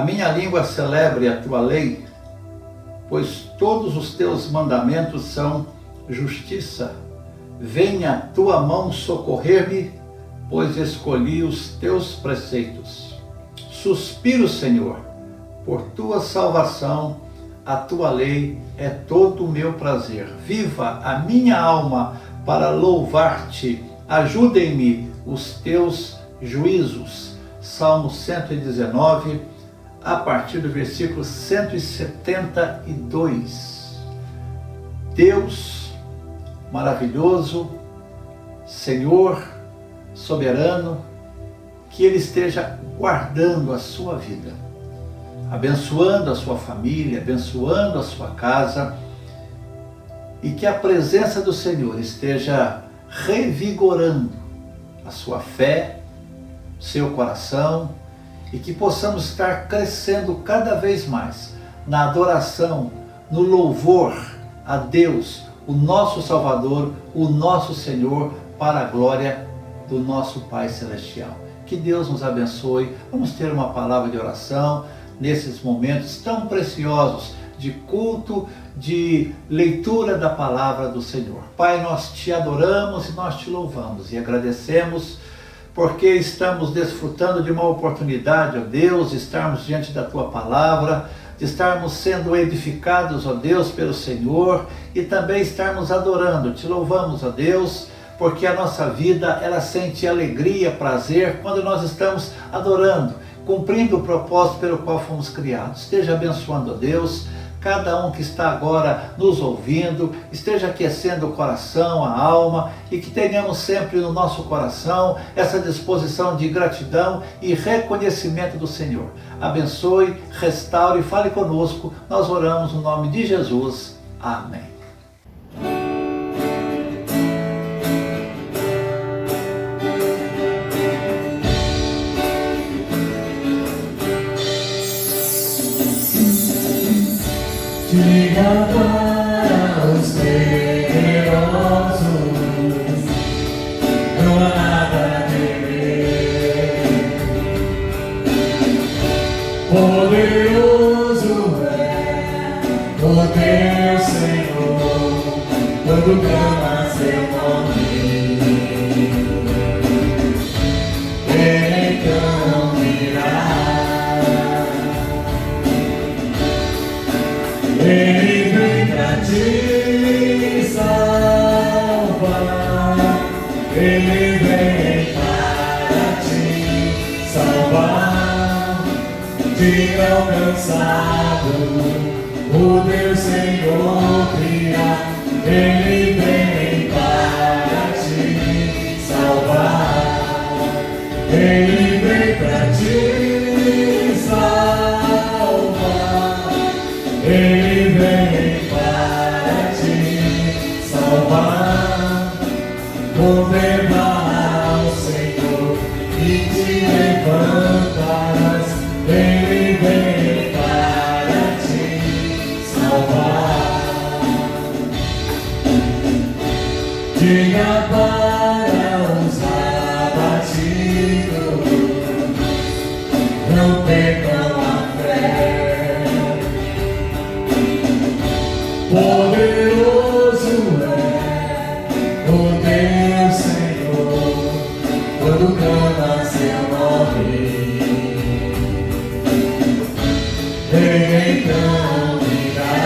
minha língua celebre a tua lei, pois todos os teus mandamentos são justiça. Venha a tua mão socorrer-me, pois escolhi os teus preceitos. Suspiro, Senhor, por tua salvação, a tua lei é todo o meu prazer. Viva a minha alma para louvar-te, ajudem-me os teus juízos. Salmo 119, a partir do versículo 172. Deus maravilhoso, Senhor soberano, que Ele esteja guardando a sua vida, abençoando a sua família, abençoando a sua casa, e que a presença do Senhor esteja revigorando a sua fé, seu coração, e que possamos estar crescendo cada vez mais na adoração, no louvor a Deus, o nosso Salvador, o nosso Senhor, para a glória do nosso Pai Celestial. Que Deus nos abençoe. Vamos ter uma palavra de oração nesses momentos tão preciosos de culto, de leitura da palavra do Senhor. Pai, nós te adoramos e nós te louvamos e agradecemos porque estamos desfrutando de uma oportunidade, ó Deus, de estarmos diante da tua palavra, de estarmos sendo edificados, ó Deus, pelo Senhor, e também estarmos adorando. Te louvamos, ó Deus, porque a nossa vida, ela sente alegria, prazer, quando nós estamos adorando, cumprindo o propósito pelo qual fomos criados. Esteja abençoando, ó Deus, cada um que está agora nos ouvindo, esteja aquecendo o coração, a alma, e que tenhamos sempre no nosso coração essa disposição de gratidão e reconhecimento do Senhor. Abençoe, restaure e fale conosco. Nós oramos no nome de Jesus. Amém. Diga para os temerosos, não há nada a temer. Poderoso é o teu Senhor, quando clama seu nome. Então virá. Ele vem pra te salvar, Ele vem para te salvar. Diga ao cansado, o teu Senhor virá. Ele vem para te salvar, Ele vem pra te salvar. Ele vem para te salvar, condenar ao Senhor e te levantarás. Ele vem para te salvar. Diga para os abatidos, não percam a fé. Poderoso é o teu Senhor, quando clama seu nome. Ele então virá.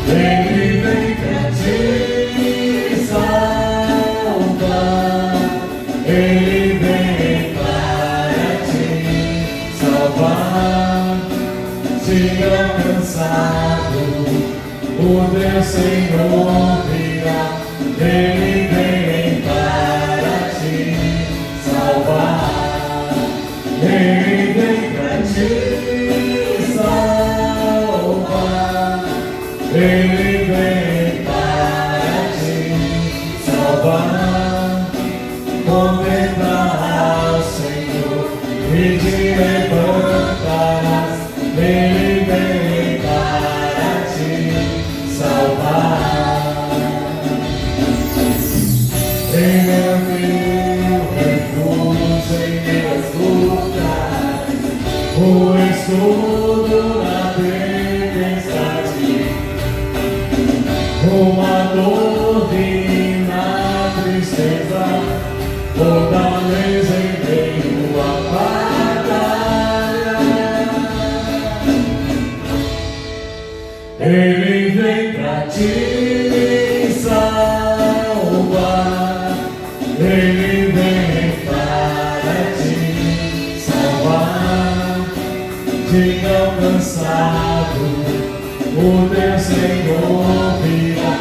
Ele vem pra te salvar. Ele vem para te salvar. Diga cansado, o teu Senhor virá. Ele vem para te salvar. Ele vem para te salvar. Ele vem para te salvar. Contemplar ao Senhor e te levantarás. Ele vem para te salvar. Ele é meu refúgio em fortaleza em meio à batalha. Ele vem pra te salvar, Ele vem para te salvar. Diga ao cansado, o teu Senhor virá,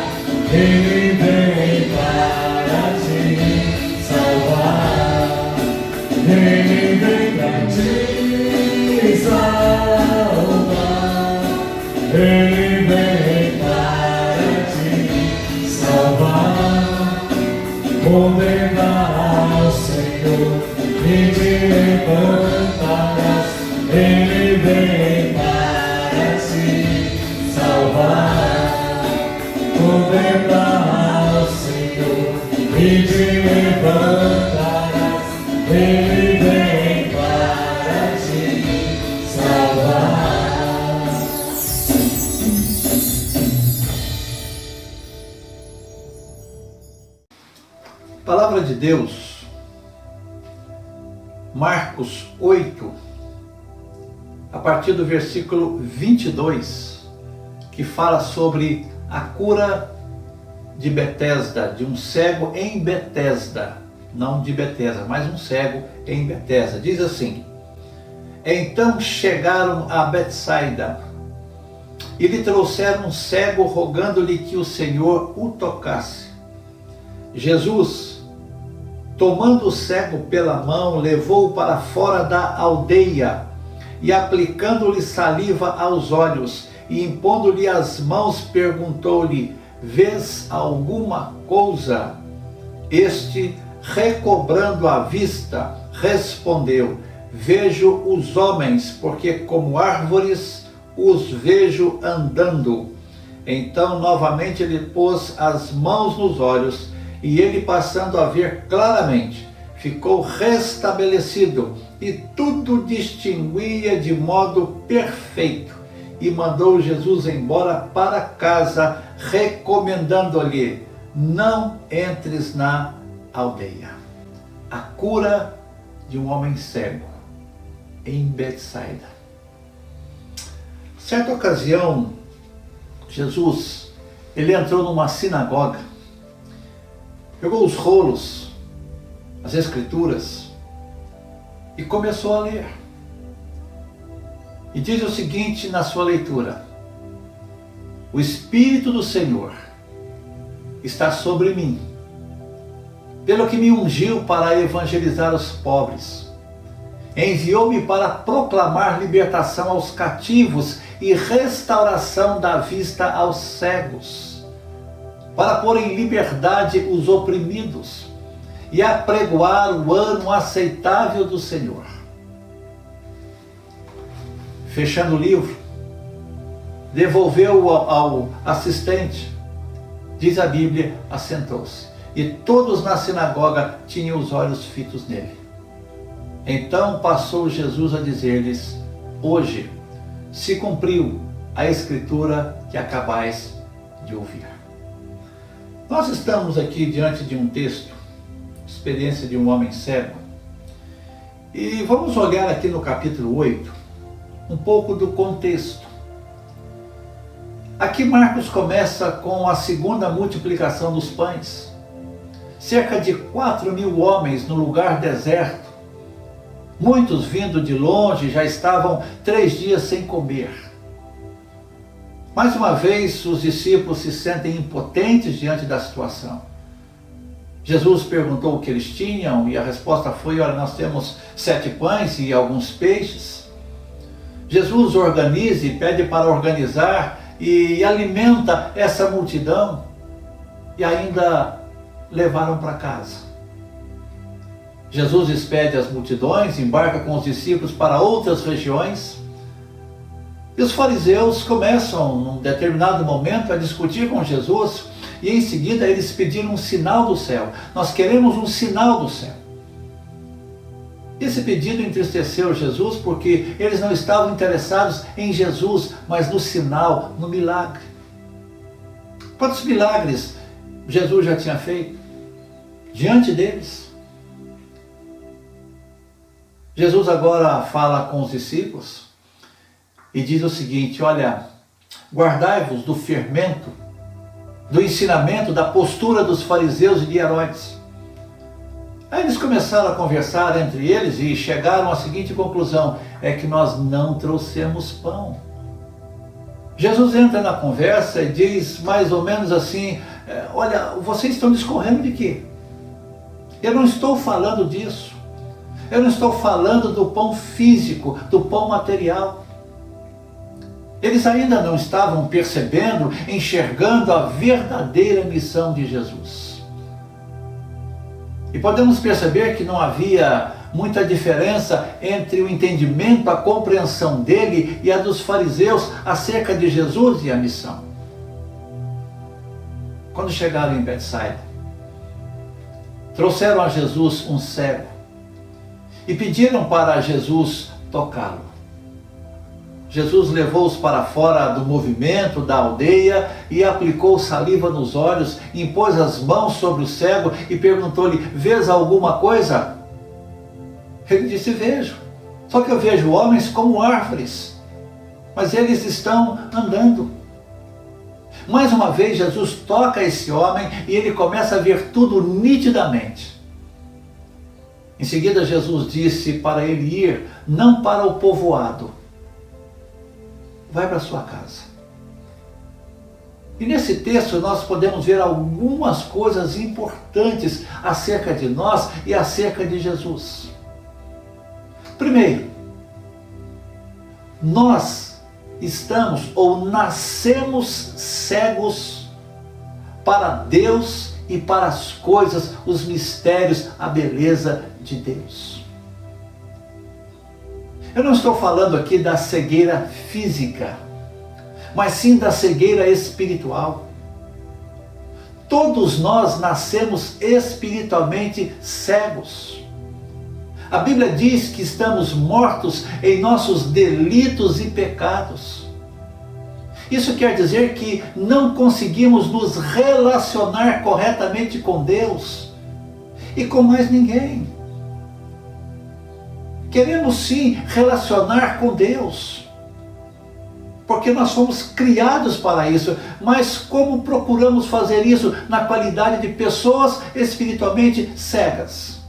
Ele vem para te salvar, Ele vem para te salvar, Ele vem para te salvar. Condenar ao Senhor e te levantarás, Ele vem para te salvar. Condenar ao Senhor e te levantarás, Ele vem para te salvar. Palavra de Deus, Marcos 8, a partir do versículo 22, que fala sobre a cura de Betesda, de um cego em Betesda, não de Betesda, mas um cego em Betesda. Diz assim: então chegaram a Betsaida e lhe trouxeram um cego, rogando-lhe que o Senhor o tocasse. Jesus, tomando o cego pela mão, levou-o para fora da aldeia e, aplicando-lhe saliva aos olhos e impondo-lhe as mãos, perguntou-lhe: vês alguma coisa? Este, recobrando a vista, respondeu: vejo os homens, porque como árvores os vejo andando. Então novamente ele pôs as mãos nos olhos, e ele, passando a ver claramente, ficou restabelecido e tudo distinguia de modo perfeito. E mandou Jesus embora para casa, recomendando-lhe: não entres na aldeia. A cura de um homem cego em Betsaida. Certa ocasião, Jesus, ele entrou numa sinagoga, pegou os rolos, as escrituras, e começou a ler. E diz o seguinte na sua leitura: o Espírito do Senhor está sobre mim, pelo que me ungiu para evangelizar os pobres, enviou-me para proclamar libertação aos cativos e restauração da vista aos cegos, para pôr em liberdade os oprimidos e apregoar o ano aceitável do Senhor. Fechando o livro, devolveu-o ao assistente. Diz a Bíblia, assentou-se, e todos na sinagoga tinham os olhos fitos nele. Então passou Jesus a dizer-lhes: hoje se cumpriu a escritura que acabais de ouvir. Nós estamos aqui diante de um texto, experiência de um homem cego, e vamos olhar aqui no capítulo 8, um pouco do contexto. Aqui Marcos começa com a segunda multiplicação dos pães. Cerca de 4.000 homens no lugar deserto. Muitos vindo de longe já estavam 3 dias sem comer. Mais uma vez, os discípulos se sentem impotentes diante da situação. Jesus perguntou o que eles tinham e a resposta foi: olha, nós temos 7 pães e alguns peixes. Jesus organiza e pede para organizar e alimenta essa multidão e ainda levaram para casa. Jesus despede as multidões, embarca com os discípulos para outras regiões. E os fariseus começam, num determinado momento, a discutir com Jesus, e em seguida eles pediram um sinal do céu. Nós queremos um sinal do céu. Esse pedido entristeceu Jesus, porque eles não estavam interessados em Jesus, mas no sinal, no milagre. Quantos milagres Jesus já tinha feito diante deles? Jesus agora fala com os discípulos e diz o seguinte: olha, guardai-vos do fermento, do ensinamento, da postura dos fariseus e de Herodes. Aí eles começaram a conversar entre eles e chegaram à seguinte conclusão: é que nós não trouxemos pão. Jesus entra na conversa e diz mais ou menos assim: olha, vocês estão discorrendo de quê? Eu não estou falando disso. Eu não estou falando do pão físico, do pão material. Eles ainda não estavam percebendo, enxergando a verdadeira missão de Jesus. E podemos perceber que não havia muita diferença entre o entendimento, a compreensão dele e a dos fariseus acerca de Jesus e a missão. Quando chegaram em Betsaida, trouxeram a Jesus um cego e pediram para Jesus tocá-lo. Jesus levou-os para fora do movimento da aldeia e aplicou saliva nos olhos, impôs as mãos sobre o cego e perguntou-lhe: vês alguma coisa? Ele disse: vejo, só que eu vejo homens como árvores, mas eles estão andando. Mais uma vez Jesus toca esse homem e ele começa a ver tudo nitidamente. Em seguida Jesus disse para ele ir, não para o povoado, vai para sua casa. E nesse texto nós podemos ver algumas coisas importantes acerca de nós e acerca de Jesus. Primeiro, nós estamos ou nascemos cegos para Deus e para as coisas, os mistérios, a beleza de Deus. Eu não estou falando aqui da cegueira física, mas sim da cegueira espiritual. Todos nós nascemos espiritualmente cegos. A Bíblia diz que estamos mortos em nossos delitos e pecados. Isso quer dizer que não conseguimos nos relacionar corretamente com Deus e com mais ninguém. Queremos sim relacionar com Deus, porque nós fomos criados para isso, mas como procuramos fazer isso na qualidade de pessoas espiritualmente cegas?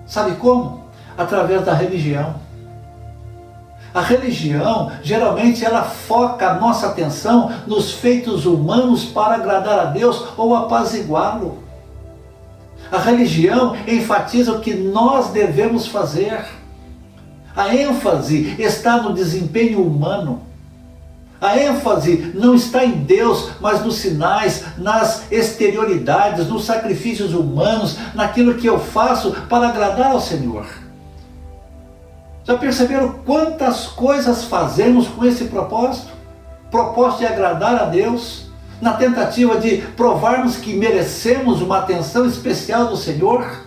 Sabe como? Através da religião. A religião, geralmente, ela foca a nossa atenção nos feitos humanos para agradar a Deus ou apaziguá-lo. A religião enfatiza o que nós devemos fazer. A ênfase está no desempenho humano. A ênfase não está em Deus, mas nos sinais, nas exterioridades, nos sacrifícios humanos, naquilo que eu faço para agradar ao Senhor. Já perceberam quantas coisas fazemos com esse propósito? Propósito de agradar a Deus, na tentativa de provarmos que merecemos uma atenção especial do Senhor?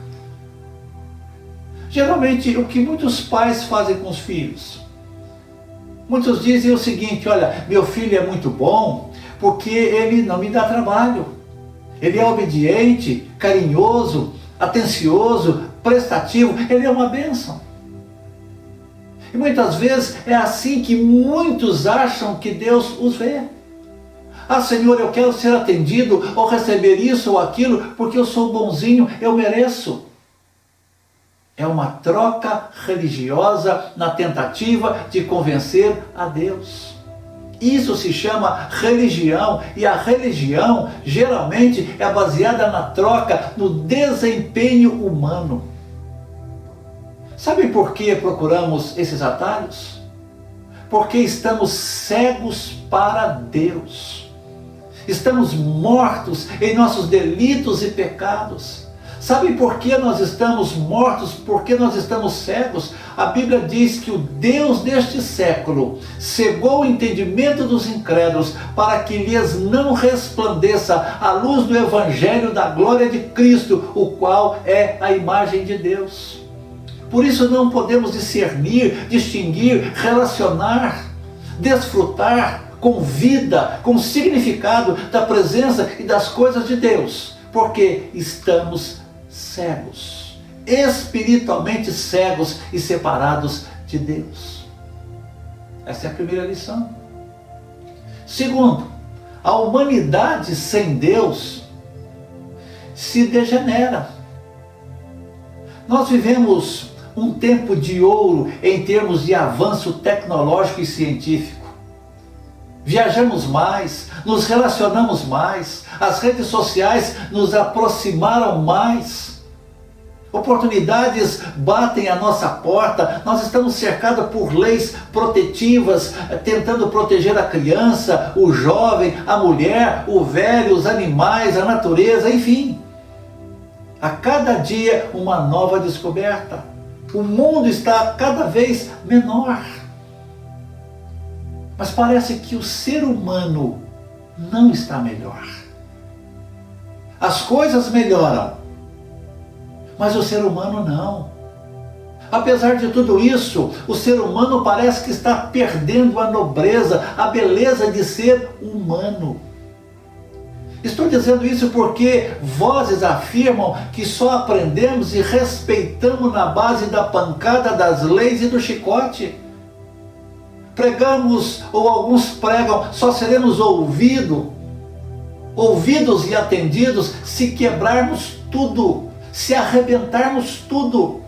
Geralmente, o que muitos pais fazem com os filhos? Muitos dizem o seguinte: olha, meu filho é muito bom porque ele não me dá trabalho. Ele é obediente, carinhoso, atencioso, prestativo, ele é uma bênção. E muitas vezes é assim que muitos acham que Deus os vê. Ah, Senhor, eu quero ser atendido ou receber isso ou aquilo porque eu sou bonzinho, eu mereço. É uma troca religiosa na tentativa de convencer a Deus. Isso se chama religião, e a religião geralmente é baseada na troca, no desempenho humano. Sabe por que procuramos esses atalhos? Porque estamos cegos para Deus. Estamos mortos em nossos delitos e pecados. Sabe por que nós estamos mortos? Por que nós estamos cegos? A Bíblia diz que o Deus deste século cegou o entendimento dos incrédulos para que lhes não resplandeça a luz do Evangelho da glória de Cristo, o qual é a imagem de Deus. Por isso não podemos discernir, distinguir, relacionar, desfrutar com vida, com significado da presença e das coisas de Deus, porque estamos cegos espiritualmente cegos e separados de Deus. Essa é a primeira lição. Segundo, a humanidade sem Deus se degenera. Nós vivemos um tempo de ouro em termos de avanço tecnológico e científico. Viajamos mais, nos relacionamos mais, as redes sociais nos aproximaram mais. Oportunidades batem à nossa porta, nós estamos cercados por leis protetivas, tentando proteger a criança, o jovem, a mulher, o velho, os animais, a natureza, enfim. A cada dia uma nova descoberta. O mundo está cada vez menor. Mas parece que o ser humano não está melhor. As coisas melhoram, mas o ser humano não. Apesar de tudo isso, o ser humano parece que está perdendo a nobreza, a beleza de ser humano. Estou dizendo isso porque vozes afirmam que só aprendemos e respeitamos na base da pancada das leis e do chicote. Pregamos, ou alguns pregam, só seremos ouvidos e atendidos se quebrarmos tudo, se arrebentarmos tudo.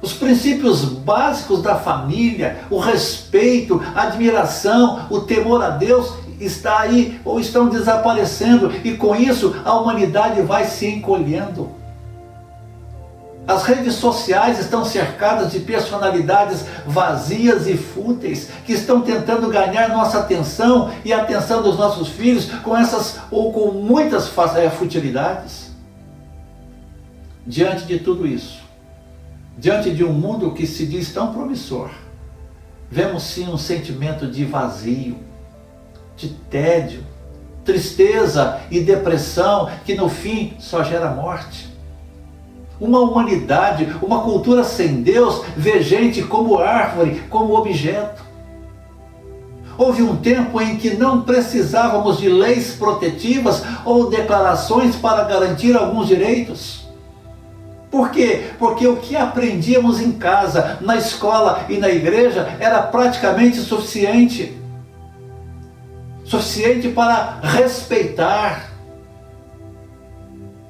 Os princípios básicos da família, o respeito, a admiração, o temor a Deus está aí ou estão desaparecendo, e com isso a humanidade vai se encolhendo. As redes sociais estão cercadas de personalidades vazias e fúteis, que estão tentando ganhar nossa atenção e a atenção dos nossos filhos com essas ou com muitas futilidades. Diante de tudo isso, diante de um mundo que se diz tão promissor, vemos sim um sentimento de vazio, de tédio, tristeza e depressão que no fim só gera morte. Uma humanidade, uma cultura sem Deus vê gente como árvore, como objeto. Houve um tempo em que não precisávamos de leis protetivas ou declarações para garantir alguns direitos. Por quê? Porque o que aprendíamos em casa, na escola e na igreja era praticamente suficiente. Suficiente para respeitar.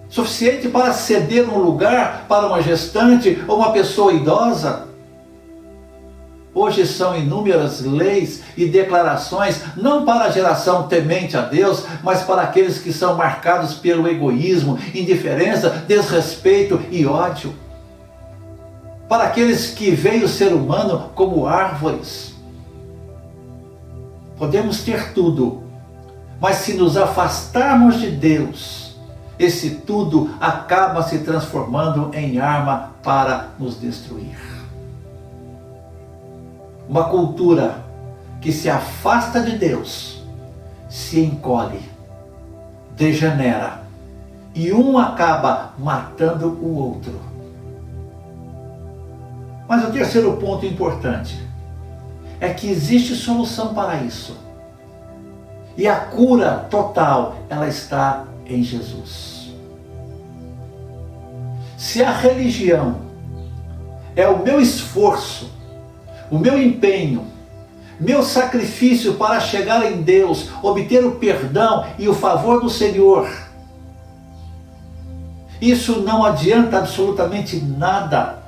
Suficiente para ceder um lugar para uma gestante ou uma pessoa idosa. Hoje são inúmeras leis e declarações, não para a geração temente a Deus, mas para aqueles que são marcados pelo egoísmo, indiferença, desrespeito e ódio. Para aqueles que veem o ser humano como árvores. Podemos ter tudo, mas se nos afastarmos de Deus, esse tudo acaba se transformando em arma para nos destruir. Uma cultura que se afasta de Deus, se encolhe, degenera, e um acaba matando o outro. Mas o terceiro ponto importante é que existe solução para isso. E a cura total, ela está em Jesus. Se a religião é o meu esforço, o meu empenho, meu sacrifício para chegar em Deus, obter o perdão e o favor do Senhor, isso não adianta absolutamente nada.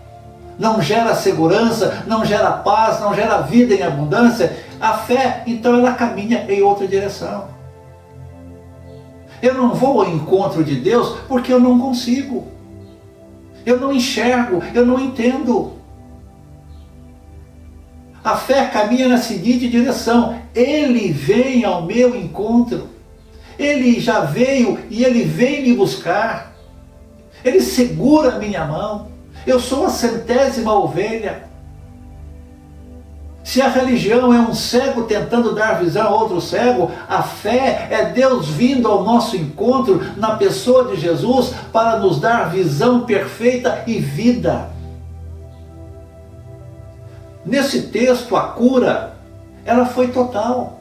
Não gera segurança, não gera paz, não gera vida em abundância. A fé, então, ela caminha em outra direção. Eu não vou ao encontro de Deus porque eu não consigo. Eu não enxergo, eu não entendo. A fé caminha na seguinte direção: Ele vem ao meu encontro. Ele já veio e Ele vem me buscar. Ele segura a minha mão. Eu sou a 100ª ovelha. Se a religião é um cego tentando dar visão a outro cego, a fé é Deus vindo ao nosso encontro na pessoa de Jesus para nos dar visão perfeita e vida. Nesse texto, a cura, ela foi total.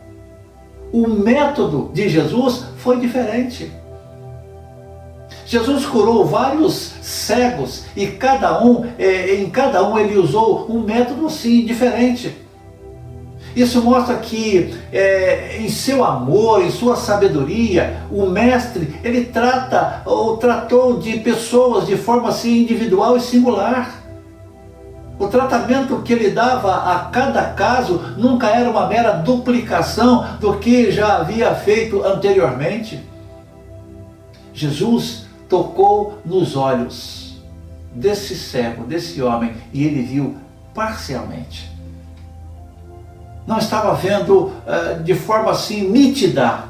O método de Jesus foi diferente. Jesus curou vários cegos e em cada um ele usou um método sim diferente. Isso mostra que em seu amor, em sua sabedoria, o mestre ele tratou de pessoas de forma assim individual e singular. O tratamento que ele dava a cada caso nunca era uma mera duplicação do que já havia feito anteriormente. Jesus tocou nos olhos desse cego, desse homem, e ele viu parcialmente. Não estava vendo de forma assim nítida.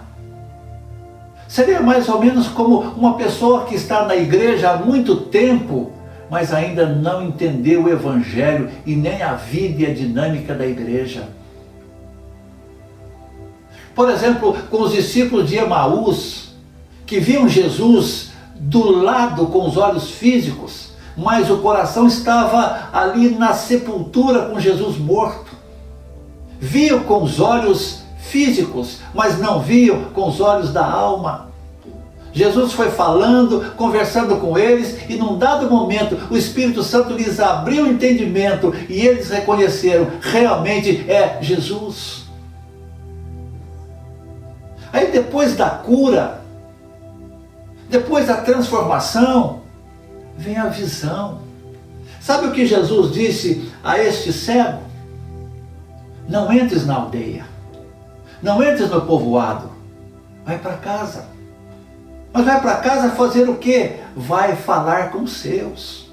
Seria mais ou menos como uma pessoa que está na igreja há muito tempo, mas ainda não entendeu o Evangelho e nem a vida e a dinâmica da igreja. Por exemplo, com os discípulos de Emaús, que viam Jesus do lado com os olhos físicos, mas o coração estava ali na sepultura com Jesus morto. Viam com os olhos físicos, mas não viam com os olhos da alma. Jesus foi falando, conversando com eles, e num dado momento o Espírito Santo lhes abriu o entendimento e eles reconheceram, realmente é Jesus. Aí depois da cura, depois da transformação, vem a visão. Sabe o que Jesus disse a este cego? Não entres na aldeia, não entres no povoado, vai para casa. Mas vai para casa fazer o quê? Vai falar com os seus,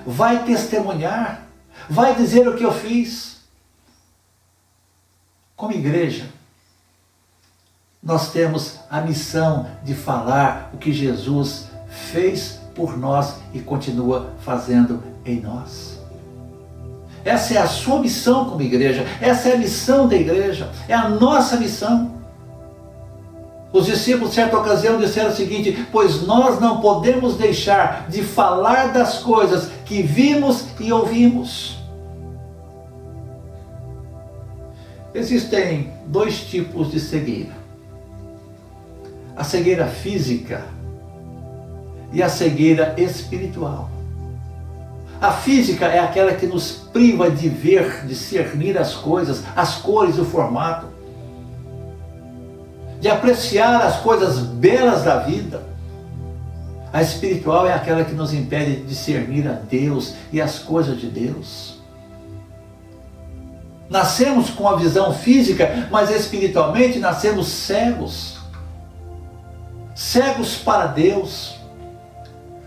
vai testemunhar, vai dizer o que eu fiz. Como igreja, nós temos a missão de falar o que Jesus fez por nós e continua fazendo em nós. Essa é a sua missão como igreja, essa é a missão da igreja, é a nossa missão. Os discípulos, certa ocasião, disseram o seguinte: pois nós não podemos deixar de falar das coisas que vimos e ouvimos. Existem dois tipos de cegueira: a cegueira física e a cegueira espiritual. A física é aquela que nos priva de ver, de discernir as coisas, as cores, o formato, de apreciar as coisas belas da vida. A espiritual é aquela que nos impede de discernir a Deus e as coisas de Deus. Nascemos com a visão física, mas espiritualmente nascemos cegos. Cegos para Deus.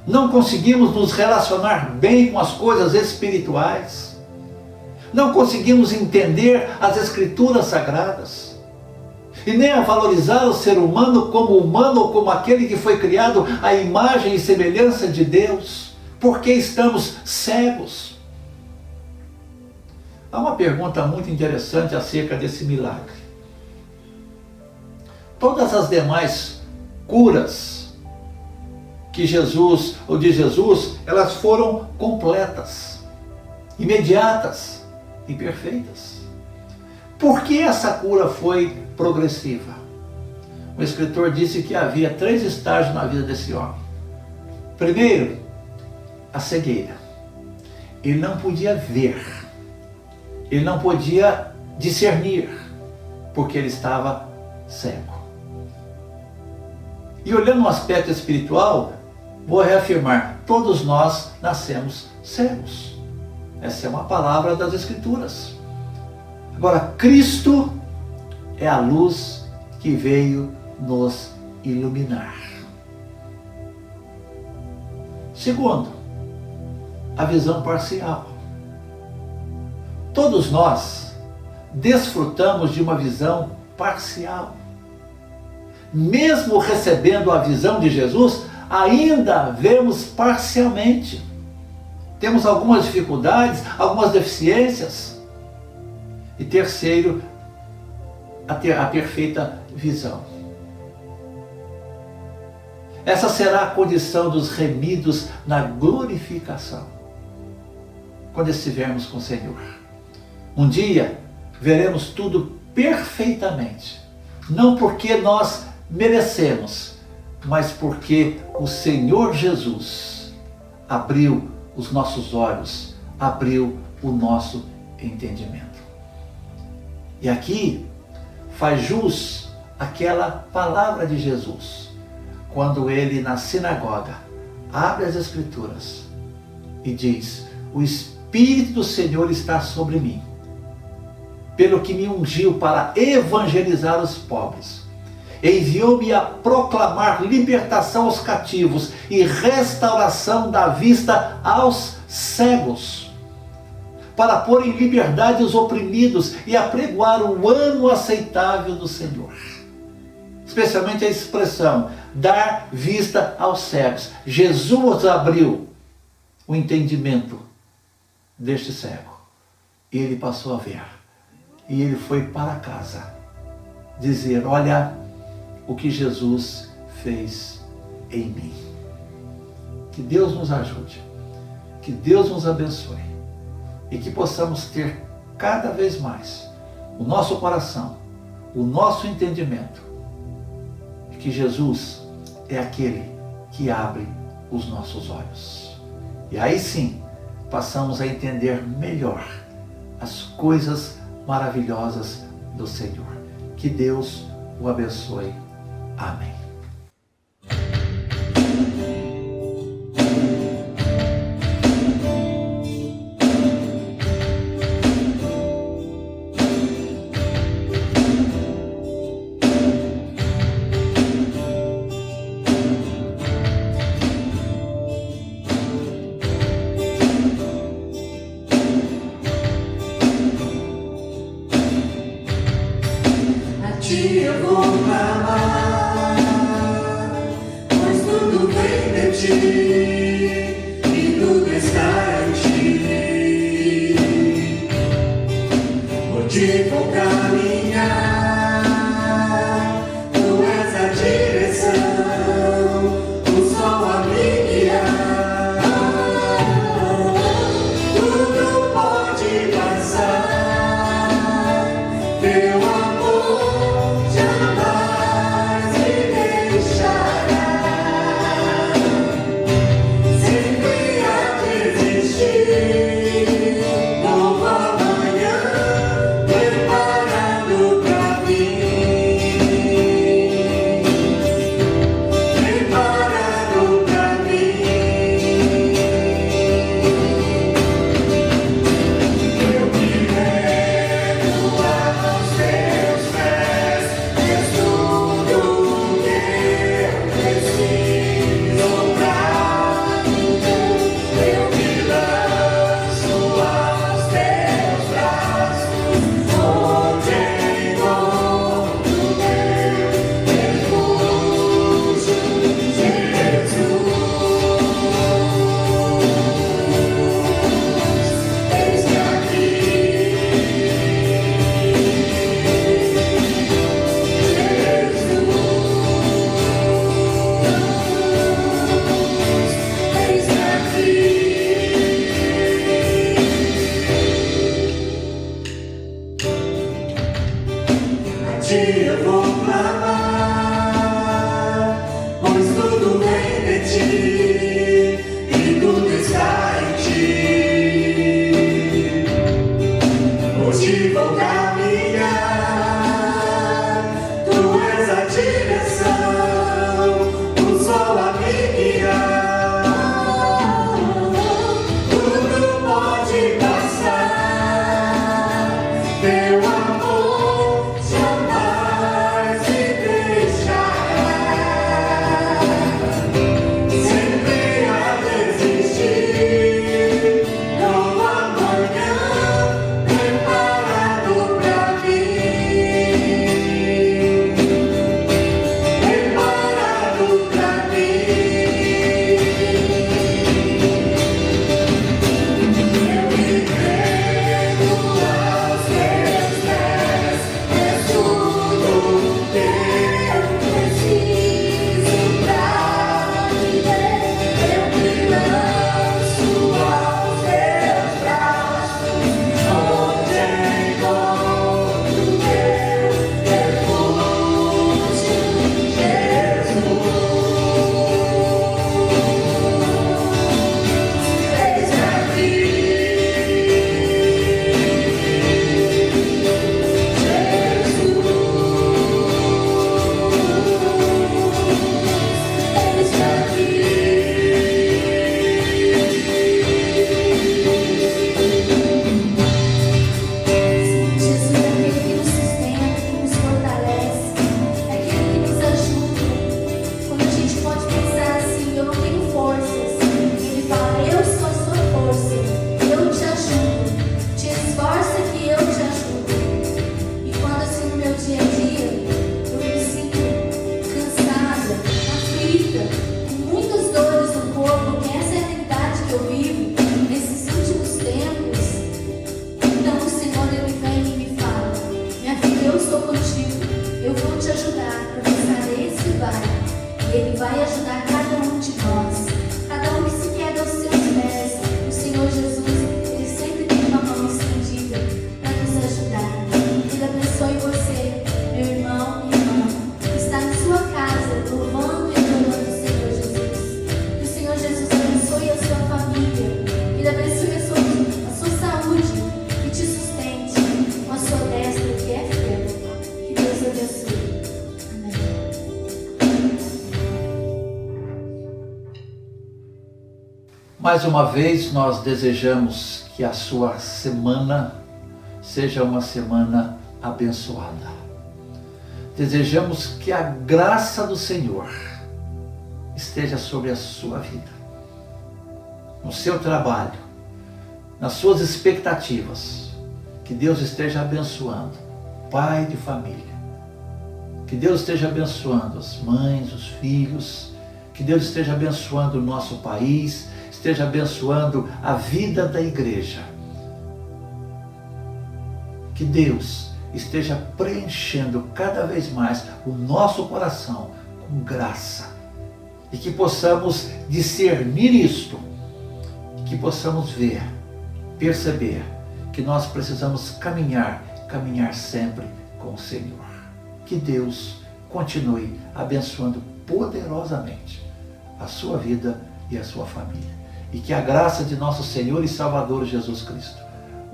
Não conseguimos nos relacionar bem com as coisas espirituais. Não conseguimos entender as Escrituras Sagradas. E nem a valorizar o ser humano ou como aquele que foi criado à imagem e semelhança de Deus. Porque estamos cegos. Há uma pergunta muito interessante acerca desse milagre. Todas as demais curas de Jesus, elas foram completas, imediatas e perfeitas. Por que essa cura foi progressiva? O escritor disse que havia 3 estágios na vida desse homem. Primeiro, a cegueira. Ele não podia ver, ele não podia discernir, porque ele estava cego. E olhando no aspecto espiritual, vou reafirmar, todos nós nascemos cegos. Essa é uma palavra das Escrituras. Agora, Cristo é a luz que veio nos iluminar. Segundo, a visão parcial. Todos nós desfrutamos de uma visão parcial. Mesmo recebendo a visão de Jesus, ainda vemos parcialmente. Temos algumas dificuldades, algumas deficiências. E terceiro, a perfeita visão. Essa será a condição dos remidos na glorificação, quando estivermos com o Senhor. Um dia veremos tudo perfeitamente, não porque nós merecemos, mas porque o Senhor Jesus abriu os nossos olhos, abriu o nosso entendimento. E aqui faz jus àquela palavra de Jesus, quando ele na sinagoga abre as Escrituras e diz: o Espírito do Senhor está sobre mim, pelo que me ungiu para evangelizar os pobres, enviou-me a proclamar libertação aos cativos e restauração da vista aos cegos, para pôr em liberdade os oprimidos e apregoar o ano aceitável do Senhor. Especialmente a expressão, dar vista aos cegos. Jesus abriu o entendimento deste cego. E ele passou a ver. E ele foi para casa dizer: olha o que Jesus fez em mim. Que Deus nos ajude. Que Deus nos abençoe. E que possamos ter cada vez mais o nosso coração, o nosso entendimento, de que Jesus é aquele que abre os nossos olhos. E aí sim, passamos a entender melhor as coisas maravilhosas do Senhor. Que Deus o abençoe. Amém. Eu vou clamar, pois tudo vem de ti e tudo está em ti. Por ti vou caminhar, tu és a direção, o sol a me guiar. Tudo pode passar, teu amor jamais me deixará. Mais uma vez nós desejamos que a sua semana seja uma semana abençoada. Desejamos que a graça do Senhor esteja sobre a sua vida, no seu trabalho, nas suas expectativas. Que Deus esteja abençoando pai de família. Que Deus esteja abençoando as mães, os filhos. Que Deus esteja abençoando o nosso país, esteja abençoando a vida da igreja. Que Deus esteja preenchendo cada vez mais o nosso coração com graça. E que possamos discernir isto. Que possamos ver, perceber que nós precisamos caminhar sempre com o Senhor. Que Deus continue abençoando poderosamente a sua vida e a sua família. E que a graça de nosso Senhor e Salvador Jesus Cristo,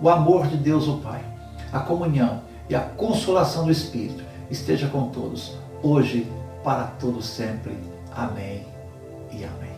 o amor de Deus o Pai, a comunhão e a consolação do Espírito esteja com todos, hoje, para todos sempre. Amém e amém.